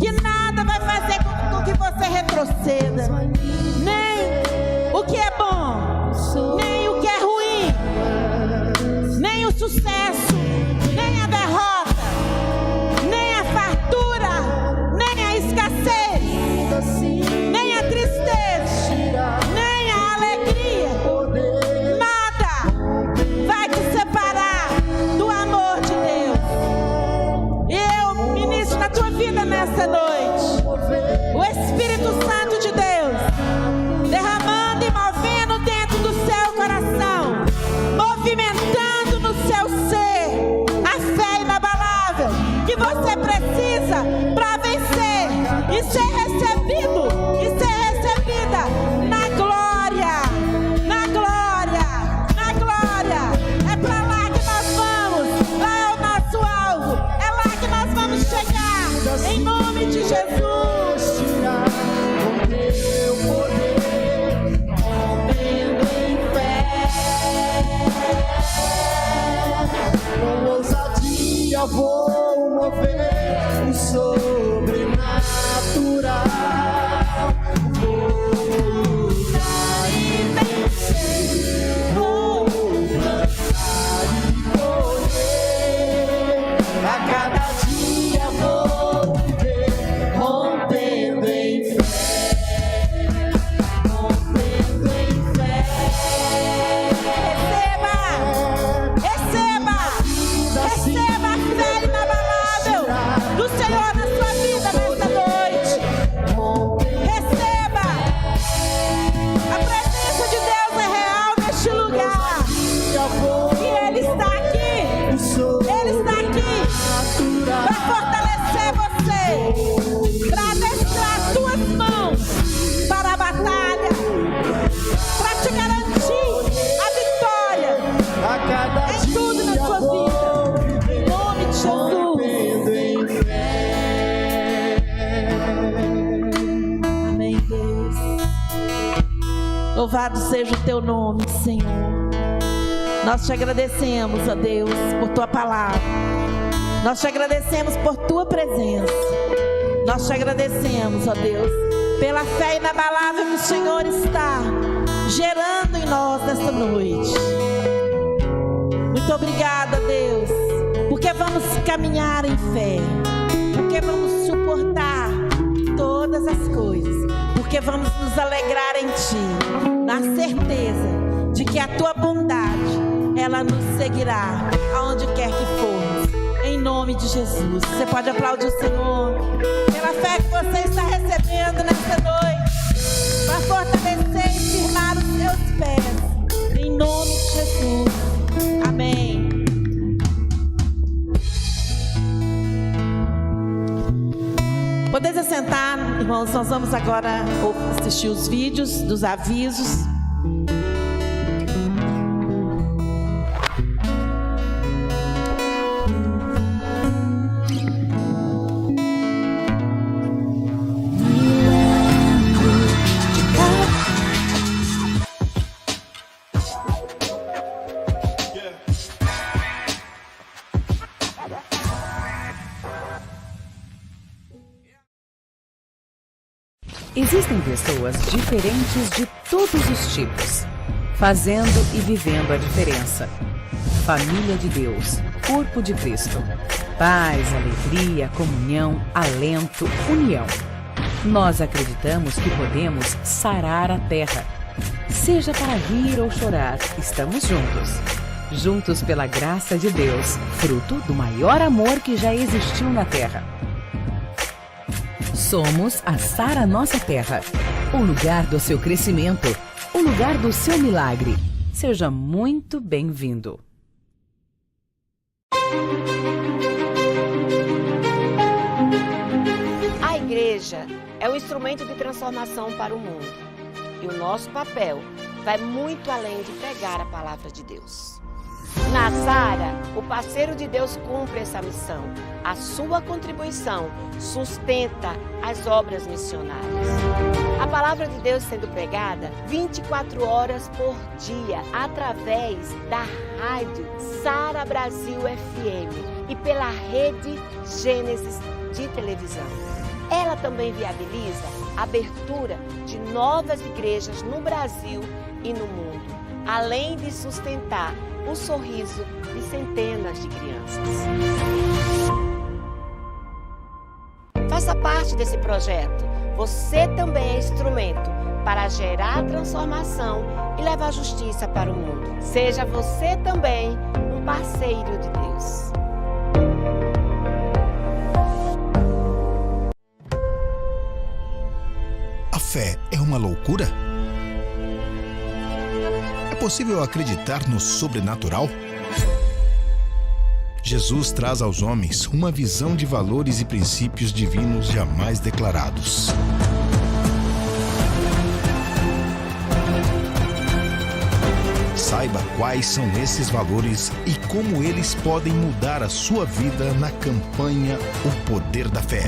Que nada vai fazer com que você retroceda. Nem o que é bom, nem o que é ruim, nem o sucesso, nem a derrota, nem a fartura, nem a escassez, nem a tristeza, nem a alegria. Nada vai te separar do amor de Deus. Eu ministro na tua vida nessa noite o Espírito Santo de Deus derramando e movendo dentro do seu coração, movimentando no seu ser a fé inabalável que você precisa para vencer e ser recebido e ser recebida na glória nome de Jesus. Com teu poder, rompendo em fé, com ousadia vou mover o sobrenatural. Vou lutar e vencer, vou dançar e correr. A cada dia vou viver, rompendo em fé, rompendo em fé. Receba a fé inabalável do Senhor na sua vida nesta noite. Receba. A presença de Deus é real neste lugar. E Ele está aqui. Ele está aqui para fortalecer você, para adestrar suas mãos para a batalha, para te garantir a vitória em tudo na sua vida. Em nome de Jesus. Amém, Deus. Louvado seja o teu nome, Senhor. Nós te agradecemos, ó Deus, por tua palavra. Nós te agradecemos por tua presença. Nós te agradecemos, ó Deus, pela fé inabalável que o Senhor está gerando em nós nesta noite. Muito obrigada, Deus, porque vamos caminhar em fé, porque vamos suportar todas as coisas, porque vamos nos alegrar em Ti, na certeza de que a Tua bondade, ela nos seguirá aonde quer que formos, em nome de Jesus. Você pode aplaudir o Senhor pela fé que você está recebendo nesta noite, para fortalecer e firmar os seus pés, em nome de Jesus. Amém. Podeis assentar, irmãos. Nós vamos agora assistir os vídeos dos avisos. Existem pessoas diferentes de todos os tipos, fazendo e vivendo a diferença. Família de Deus, corpo de Cristo. Paz, alegria, comunhão, alento, união. Nós acreditamos que podemos sarar a terra. Seja para rir ou chorar, estamos juntos. Juntos pela graça de Deus, fruto do maior amor que já existiu na terra. Somos a Sara Nossa Terra, o lugar do seu crescimento, o lugar do seu milagre. Seja muito bem-vindo. A igreja é um instrumento de transformação para o mundo. E o nosso papel vai muito além de pregar a palavra de Deus. Na Sara, o parceiro de Deus cumpre essa missão. A sua contribuição sustenta as obras missionárias. A palavra de Deus sendo pregada 24 horas por dia, através da rádio Sara Brasil FM e pela rede Gênesis de televisão. Ela também viabiliza a abertura de novas igrejas no Brasil e no mundo, além de sustentar o sorriso de centenas de crianças. Faça parte desse projeto. Você também é instrumento para gerar transformação e levar justiça para o mundo. Seja você também um parceiro de Deus. A fé é uma loucura? É possível acreditar no sobrenatural? Jesus traz aos homens uma visão de valores e princípios divinos jamais declarados. Saiba quais são esses valores e como eles podem mudar a sua vida na campanha O Poder da Fé.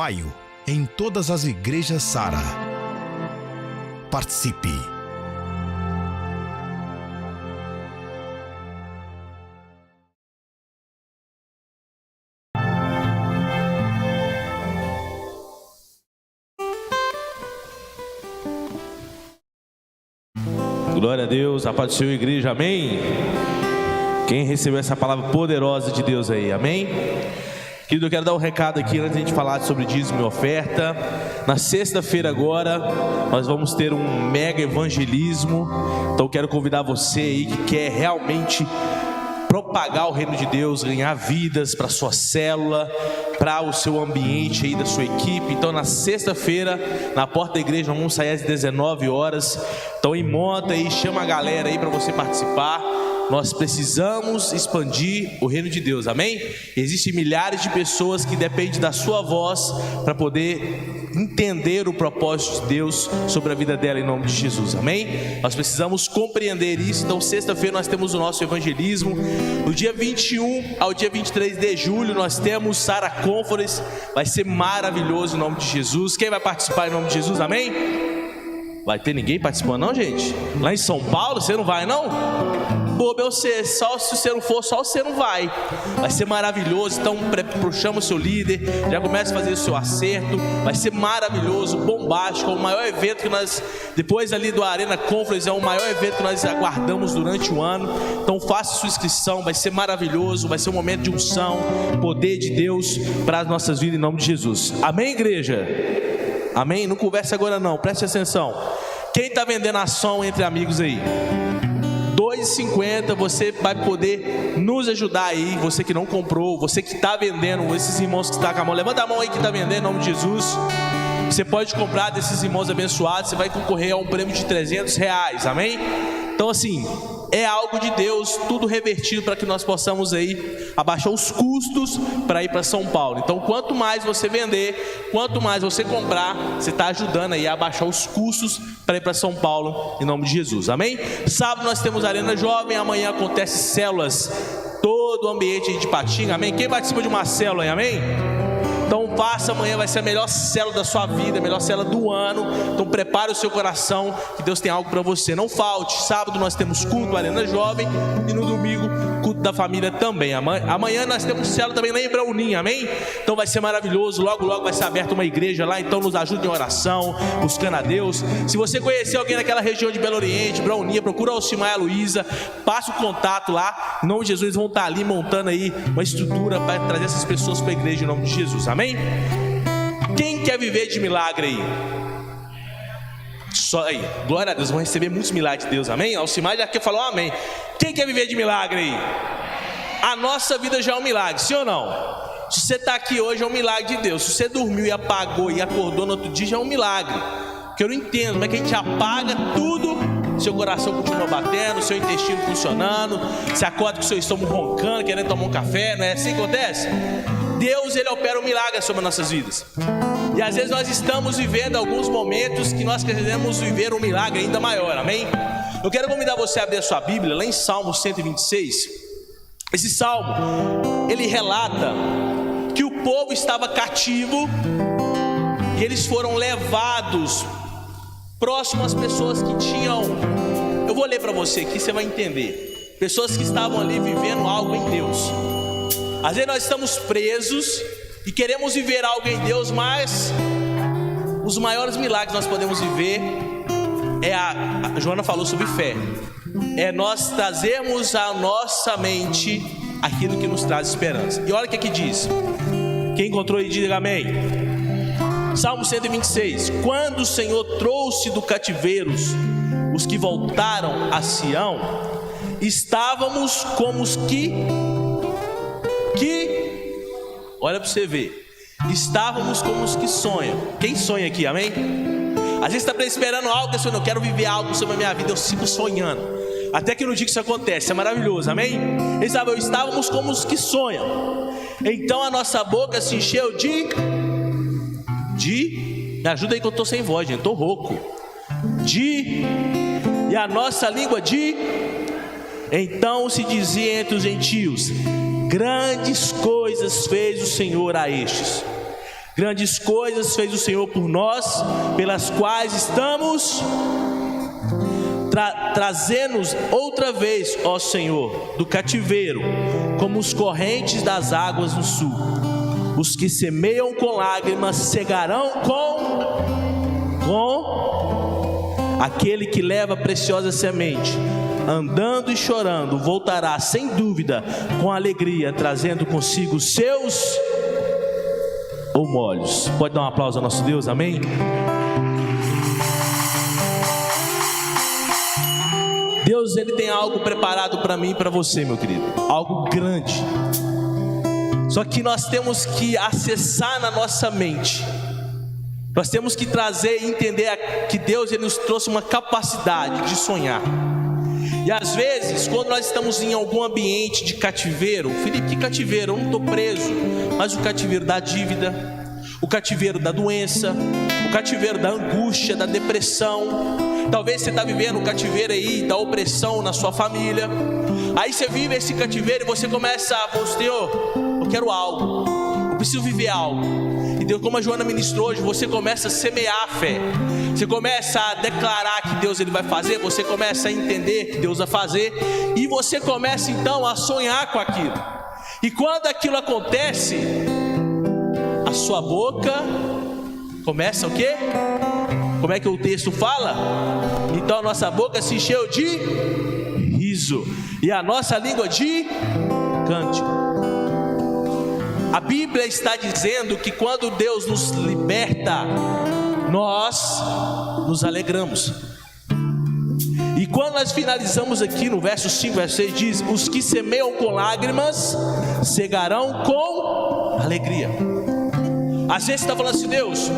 maio, em todas as igrejas Sara. Participe! Glória a Deus, a paz do Senhor, igreja, amém? Quem recebeu essa palavra poderosa de Deus aí, amém? Querido, eu quero dar um recado aqui antes de a gente falar sobre dízimo e oferta. Na sexta-feira agora, nós vamos ter um mega evangelismo. Então eu quero convidar você aí que quer realmente propagar o reino de Deus, ganhar vidas para a sua célula, para o seu ambiente aí da sua equipe. Então na sexta-feira, na porta da igreja, vamos sair às 19 horas. Então monta aí, chama a galera aí para você participar. Nós precisamos expandir o reino de Deus, amém? Existem milhares de pessoas que dependem da sua voz para poder entender o propósito de Deus sobre a vida dela, em nome de Jesus, amém? Nós precisamos compreender isso. Então sexta-feira nós temos o nosso evangelismo. No dia 21 ao dia 23 de julho nós temos Sara Conference. Vai ser maravilhoso em nome de Jesus. Quem vai participar em nome de Jesus, amém? Vai ter ninguém participando não, gente? Lá em São Paulo, você não vai não? Bobo, eu sei, só se você não for, só você não vai. Vai ser maravilhoso. Então chama o seu líder, já começa a fazer o seu acerto. Vai ser maravilhoso, bombástico. É o maior evento que nós, depois ali do Arena Conference, é o maior evento que nós aguardamos durante o ano. Então faça sua inscrição, vai ser maravilhoso. Vai ser um momento de unção, poder de Deus para as nossas vidas, em nome de Jesus, amém, igreja? Amém? Não conversa agora não, preste atenção. Quem está vendendo ação entre amigos aí? R$2,50, você vai poder nos ajudar aí. Você que não comprou, você que está vendendo, esses irmãos que estão com a mão, levanta a mão aí que está vendendo, em nome de Jesus. Você pode comprar desses irmãos abençoados, você vai concorrer a um prêmio de R$300, amém? Então assim, é algo de Deus, tudo revertido para que nós possamos aí abaixar os custos para ir para São Paulo. Então quanto mais você vender, quanto mais você comprar, você está ajudando aí a abaixar os custos para ir para São Paulo, em nome de Jesus, amém? Sábado nós temos Arena Jovem, amanhã acontece células, todo o ambiente aí de Patinga, amém? Quem participa de uma célula aí, amém? Então faça, amanhã vai ser a melhor célula da sua vida, a melhor célula do ano. Então prepare o seu coração, que Deus tem algo para você. Não falte, sábado nós temos culto, Arena Jovem, e no domingo, culto da família também. Amanhã nós temos célula também lá em Brauninha, amém? Então vai ser maravilhoso, logo logo vai ser aberta uma igreja lá. Então nos ajude em oração, buscando a Deus. Se você conhecer alguém naquela região de Belo Oriente, Brauninha, procura o Alcimar e a Luísa, passa o contato lá, em nome de Jesus. Eles vão estar ali montando aí uma estrutura para trazer essas pessoas para a igreja, em nome de Jesus, amém? Quem quer viver de milagre aí? Só aí, glória a Deus, vão receber muitos milagres de Deus, amém? Alcimar já falou amém. Quem quer viver de milagre aí? A nossa vida já é um milagre, sim ou não? Se você está aqui hoje é um milagre de Deus. Se você dormiu e apagou e acordou no outro dia, já é um milagre. Porque eu não entendo como é que a gente apaga tudo, seu coração continua batendo, seu intestino funcionando, você acorda com o seu estômago roncando, querendo tomar um café, não é assim que acontece? Deus, Ele opera um milagre sobre as nossas vidas. E às vezes nós estamos vivendo alguns momentos que nós queremos viver um milagre ainda maior, amém? Eu quero convidar você a abrir a sua Bíblia, lá em Salmo 126. Esse salmo, ele relata que o povo estava cativo e eles foram levados próximo às pessoas que tinham, eu vou ler para você aqui, você vai entender, pessoas que estavam ali vivendo algo em Deus. Às vezes nós estamos presos e queremos viver algo em Deus, mas os maiores milagres que nós podemos viver é a Joana falou sobre fé, é nós trazermos à nossa mente aquilo que nos traz esperança. E olha o que aqui diz, quem encontrou aí diga amém. Salmo 126, quando o Senhor trouxe do cativeiro os que voltaram a Sião, estávamos como os que olha para você ver, estávamos como os que sonham. Quem sonha aqui, amém? Às vezes está esperando algo, eu quero viver algo sobre a minha vida, eu sigo sonhando, até que no dia que isso acontece, é maravilhoso, amém? Estávamos como os que sonham, então a nossa boca se encheu me ajuda aí que eu estou sem voz, gente, estou rouco, e a nossa língua então se dizia entre os gentios, grandes coisas fez o Senhor a estes. Grandes coisas fez o Senhor por nós, pelas quais estamos trazendo-nos outra vez, ó Senhor, do cativeiro, como os correntes das águas no sul. Os que semeiam com lágrimas cegarão com aquele que leva a preciosa semente, andando e chorando, voltará sem dúvida com alegria, trazendo consigo os seus molhos. Pode dar um aplauso ao nosso Deus, amém? Deus, Ele tem algo preparado para mim e para você, meu querido, algo grande. Só que nós temos que acessar na nossa mente, nós temos que trazer e entender que Deus, Ele nos trouxe uma capacidade de sonhar. E às vezes, quando nós estamos em algum ambiente de cativeiro, Felipe, que cativeiro? Eu não estou preso, mas o cativeiro da dívida, o cativeiro da doença, o cativeiro da angústia, da depressão. Talvez você está vivendo um cativeiro aí da opressão na sua família. Aí você vive esse cativeiro e você começa a falar: Senhor, eu quero algo, eu preciso viver algo. E Deus, como a Joana ministrou hoje, você começa a semear a fé. Você começa a declarar que Deus Ele vai fazer. Você começa a entender que Deus vai fazer. E você começa então a sonhar com aquilo. E quando aquilo acontece, a sua boca começa o quê? Como é que o texto fala? Então a nossa boca se encheu de riso e a nossa língua de cântico. A Bíblia está dizendo que quando Deus nos liberta, nós nos alegramos. E quando nós finalizamos aqui no verso 5, verso 6, diz: os que semeiam com lágrimas cegarão com alegria. Às vezes você está falando assim: Deus,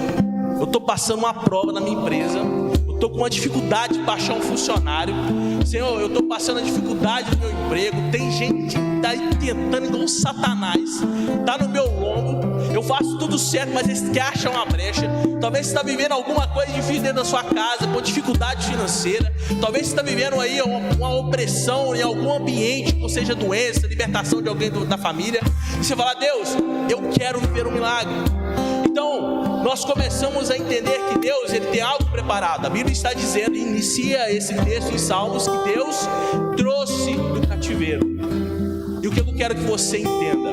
eu estou passando uma prova na minha empresa, eu estou com uma dificuldade de baixar um funcionário. Senhor, eu estou passando a dificuldade no meu emprego. Tem gente que está tentando igual um Satanás, está no meu lombo. Eu faço tudo certo, mas eles querem achar uma brecha. Talvez você está vivendo alguma coisa difícil dentro da sua casa, com dificuldade financeira. Talvez você está vivendo aí uma opressão em algum ambiente, ou seja, doença, libertação de alguém da família. E você fala: Deus, eu quero viver um milagre. Então, nós começamos a entender que Deus, Ele tem algo preparado. A Bíblia está dizendo, inicia esse texto em Salmos, que Deus trouxe do cativeiro. E o que eu quero que você entenda,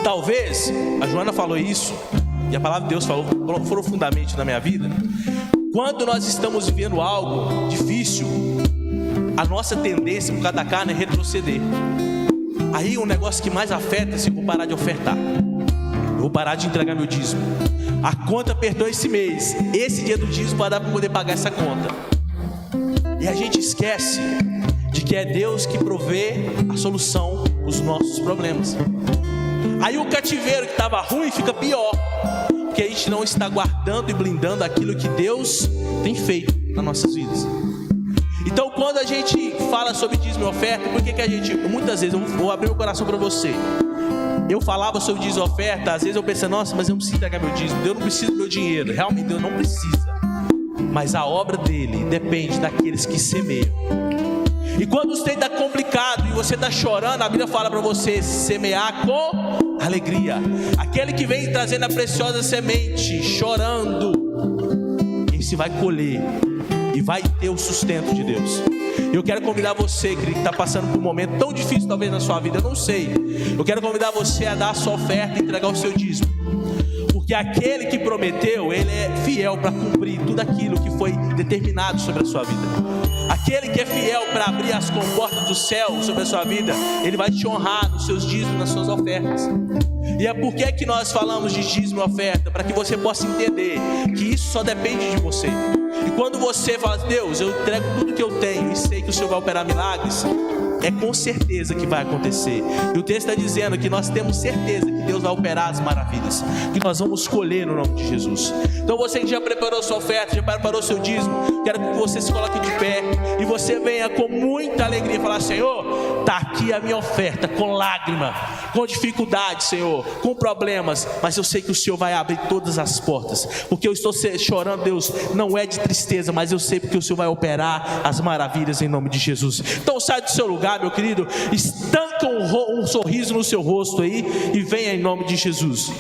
talvez, a Joana falou isso, e a palavra de Deus falou profundamente na minha vida. Quando nós estamos vivendo algo difícil, a nossa tendência por causa da carne é retroceder. Aí o negócio que mais afeta é se eu vou parar de ofertar, eu vou parar de entregar meu dízimo. A conta apertou esse mês, esse dia do dízimo vai dar para poder pagar essa conta. E a gente esquece de que é Deus que provê a solução dos nossos problemas. Aí o cativeiro que estava ruim fica pior, porque a gente não está guardando e blindando aquilo que Deus tem feito nas nossas vidas. Então, quando a gente fala sobre dízimo e oferta, por que a gente, muitas vezes, eu vou abrir meu coração para você, eu falava sobre dízimo e oferta, às vezes eu pensei: nossa, mas eu não preciso entregar meu dízimo, Deus não precisa do meu dinheiro. Realmente Deus não precisa, mas a obra dele depende daqueles que semeiam. E quando você está complicado e você está chorando, a Bíblia fala para você semear com alegria. Aquele que vem trazendo a preciosa semente, chorando, esse vai colher e vai ter o sustento de Deus. Eu quero convidar você, querido, que está passando por um momento tão difícil talvez na sua vida, eu não sei. Eu quero convidar você a dar a sua oferta e entregar o seu dízimo. Porque aquele que prometeu, Ele é fiel para cumprir tudo aquilo que foi determinado sobre a sua vida. Aquele que é fiel para abrir as comportas do céu sobre a sua vida, Ele vai te honrar nos seus dízimos, nas suas ofertas. E é por que nós falamos de dízimo e oferta? Para que você possa entender que isso só depende de você. E quando você fala: Deus, eu entrego tudo que eu tenho e sei que o Senhor vai operar milagres, é com certeza que vai acontecer. E o texto está dizendo que nós temos certeza que Deus vai operar as maravilhas, que nós vamos colher no nome de Jesus. Então você que já preparou sua oferta, já preparou seu dízimo, quero que você se coloque de pé e você venha com muita alegria falar: Senhor, está aqui a minha oferta, com lágrima, com dificuldade, Senhor, com problemas, mas eu sei que o Senhor vai abrir todas as portas, porque eu estou chorando, Deus, não é de tristeza, mas eu sei porque o Senhor vai operar as maravilhas em nome de Jesus. Então sai do seu lugar, meu querido, estanca um sorriso no seu rosto aí e venha em nome de Jesus.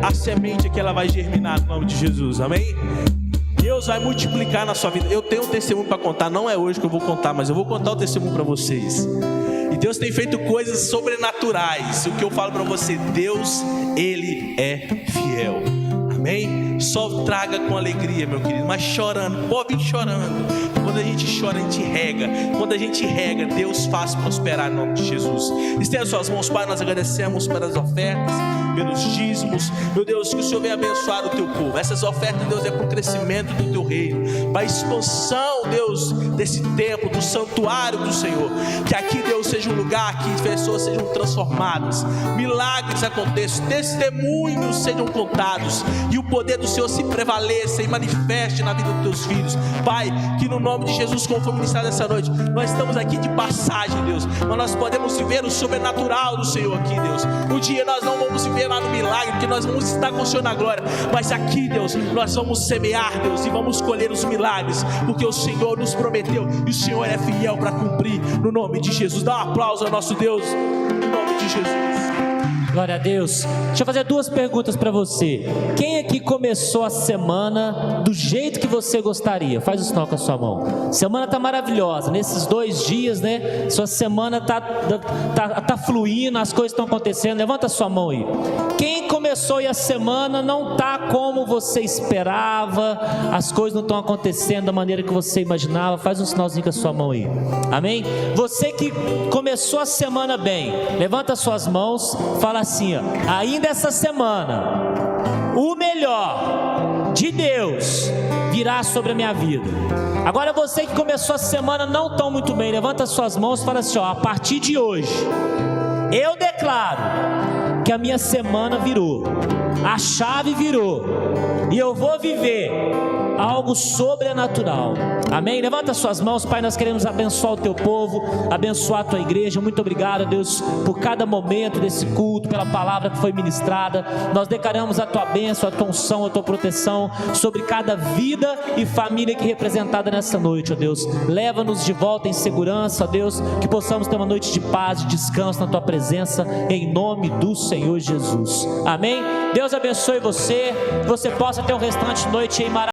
a semente aqui ela vai germinar no nome de Jesus, amém? Deus vai multiplicar na sua vida. Eu tenho um testemunho para contar, não é hoje que eu vou contar, mas eu vou contar o testemunho para vocês. E Deus tem feito coisas sobrenaturais. O que eu falo para você, Deus, Ele é fiel, amém? Só traga com alegria, meu querido, mas chorando, pode vir chorando. Quando a gente chora, a gente rega. Quando a gente rega, Deus faz prosperar em nome de Jesus. Estenda suas mãos, Pai, nós agradecemos pelas ofertas, pelos dízimos. Meu Deus, que o Senhor venha abençoar o teu povo. Essas ofertas, Deus, é para o crescimento do teu reino, para a expansão, Deus, desse templo, do santuário do Senhor. Que aqui, Deus, seja um lugar que pessoas sejam transformadas, milagres aconteçam, testemunhos sejam contados, e o poder do Senhor se prevaleça e manifeste na vida dos teus filhos. Pai, que no nome de Jesus, como foi ministrado essa noite, nós estamos aqui de passagem, Deus, mas nós podemos viver o sobrenatural do Senhor aqui, Deus. Um dia nós não vamos viver lá no milagre, porque nós vamos estar com o Senhor na glória, mas aqui, Deus, nós vamos semear, Deus, e vamos colher os milagres, porque o Senhor nos prometeu, e o Senhor é fiel para cumprir, no nome de Jesus. Dá um aplauso ao nosso Deus, no nome de Jesus. Glória a Deus. Deixa eu fazer duas perguntas para você. Quem aqui começou a semana do jeito que você gostaria? Faz o sinal com a sua mão. Semana tá maravilhosa. Nesses 2 dias, né? Sua semana tá fluindo, as coisas estão acontecendo. Levanta a sua mão aí. Quem começou e a semana não tá como você esperava, as coisas não estão acontecendo da maneira que você imaginava, faz um sinalzinho com a sua mão aí. Amém? Você que começou a semana bem, levanta as suas mãos, fala assim, ó, ainda essa semana o melhor de Deus virá sobre a minha vida. Agora você que começou a semana não tão muito bem, levanta as suas mãos e fala assim, ó, a partir de hoje eu declaro que a minha semana virou, a chave virou, e eu vou viver algo sobrenatural. Amém? Levanta suas mãos, Pai, nós queremos abençoar o teu povo, abençoar a tua igreja. Muito obrigado, Deus, por cada momento desse culto, pela palavra que foi ministrada. Nós declaramos a tua bênção, a tua unção, a tua proteção sobre cada vida e família que é representada nessa noite, ó Deus. Leva-nos de volta em segurança, ó Deus, que possamos ter uma noite de paz, de descanso na tua presença, em nome do Senhor Jesus. Amém? Deus abençoe você, que você possa ter um restante de noite aí maravilhoso.